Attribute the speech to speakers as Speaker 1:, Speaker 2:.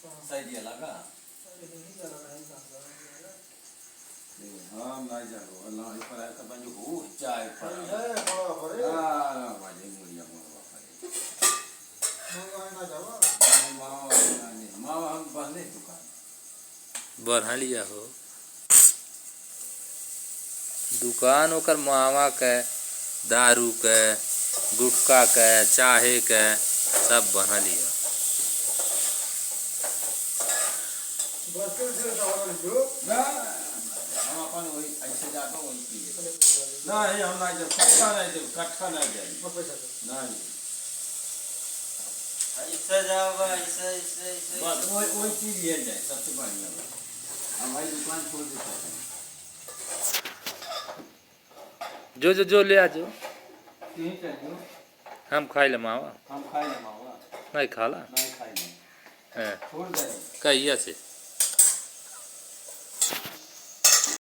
Speaker 1: सही दिया लगा हाँ नहीं जानो अल्लाह पर है तब जो हो चाय पर हां बाजे मुड़िया मोरवा करे मावा हम बंदे दुकान
Speaker 2: बढ़ा लिया हो दुकान ओकर मावा के दारू के गुटखा के चाहे के सब बढ़ा लिया
Speaker 1: हम अपन वही ऐसे जातो वही पिए नहीं हम नहीं जब कट्ठा नहीं जाए नहीं
Speaker 3: ऐसे जाओगा ऐसे
Speaker 1: बस वही चीज ले जाए सबसे बढ़िया हम भाई दुकान छोड़ देते हैं
Speaker 2: जो ले आ जो
Speaker 1: ठीक है जो
Speaker 2: हम खाई ले मावा
Speaker 1: हम खाए ना मावा
Speaker 2: नहीं खाला
Speaker 1: नहीं खाए
Speaker 2: हैं
Speaker 1: छोड़ दे
Speaker 2: कहिया से